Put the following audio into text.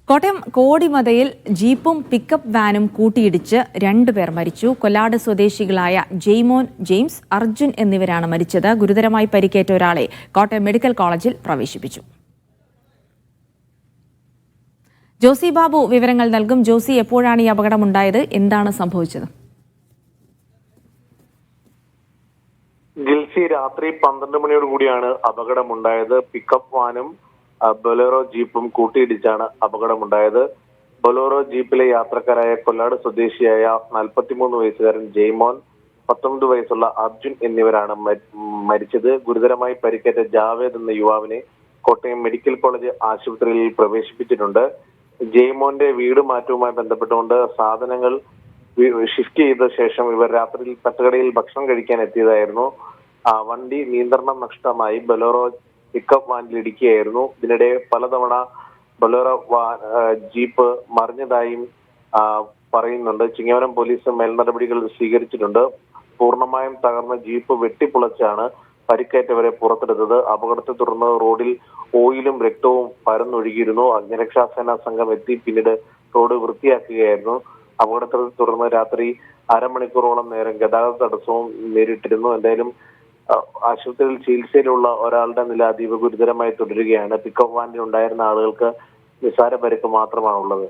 Kottayam കോടിമതയിൽ ജീപ്പും pickup വാനും കൂട്ടിയിടിച്ച് രണ്ടുപേർ മരിച്ചു. കൊല്ലാട് സ്വദേശികളായ ജെയ്മോൻ ജെയിംസ്, അർജുൻ എന്നിവരാണ് മരിച്ചത്. ഗുരുതരമായി പരിക്കേറ്റ ഒരാളെ കോട്ടയം മെഡിക്കൽ കോളേജിൽ പ്രവേശിപ്പിച്ചു. ജോസി ബാബു വിവരങ്ങൾ നൽകും. ജോസി, എപ്പോഴാണ് ഈ അപകടമുണ്ടായത്? എന്താണ് സംഭവിച്ചത്? ഗിൽസി, രാത്രി 12 മണിയോടുകൂടിയാണ് അപകടമുണ്ടായത്. പിക്കപ്പ് വാനും ബൊലേറോ ജീപ്പും കൂട്ടിയിടിച്ചാണ് അപകടമുണ്ടായത്. ബൊലേറോ ജീപ്പിലെ യാത്രക്കാരായ കൊല്ലാട് സ്വദേശിയായ 43 വയസ്സുകാരൻ ജെയ്മോൻ, 19 വയസ്സുള്ള അർജുൻ എന്നിവരാണ് മരിച്ചത്. ഗുരുതരമായി പരിക്കേറ്റ ജാവേദ് എന്ന യുവാവിനെ കോട്ടയം മെഡിക്കൽ കോളേജ് ആശുപത്രിയിൽ പ്രവേശിപ്പിച്ചിട്ടുണ്ട്. ജെയ്മോന്റെ വീട് മാറ്റവുമായി ബന്ധപ്പെട്ടുകൊണ്ട് സാധനങ്ങൾ ഷിഫ്റ്റ് ചെയ്ത ശേഷം ഇവർ രാത്രിയിൽ തട്ടുകടയിൽ ഭക്ഷണം കഴിക്കാൻ എത്തിയതായിരുന്നു. വണ്ടി നിയന്ത്രണം നഷ്ടമായി ബൊലേറോ പിക്കപ്പ് വാനിൽ ഇടിക്കുകയായിരുന്നു. ഇതിനിടെ പലതവണ ബൊലേറോ ജീപ്പ് മറിഞ്ഞതായും പറയുന്നുണ്ട്. ചിങ്ങവനം പോലീസ് മേൽനടപടികൾ സ്വീകരിച്ചിട്ടുണ്ട്. പൂർണ്ണമായും തകർന്ന ജീപ്പ് വെട്ടിപ്പുളച്ചാണ് പരിക്കേറ്റവരെ പുറത്തെടുത്തത്. അപകടത്തെ തുടർന്ന് റോഡിൽ ഓയിലും രക്തവും പരന്നൊഴുകിയിരുന്നു. അഗ്നിരക്ഷാസേനാ സംഘം എത്തി പിന്നീട് റോഡ് വൃത്തിയാക്കുകയായിരുന്നു. അപകടത്തെ തുടർന്ന് രാത്രി അരമണിക്കൂറോളം നേരം ഗതാഗത തടസ്സവും നേരിട്ടിരുന്നു. എന്തായാലും ആശുപത്രിയിൽ ചികിത്സയിലുള്ള ഒരാളുടെ നില അതീവ ഗുരുതരമായി തുടരുകയാണ്. പിക്കപ്പ് വാനിൽ ഉണ്ടായിരുന്ന ആളുകൾക്ക് നിസ്സാര പരിക്ക് മാത്രമാണുള്ളത്.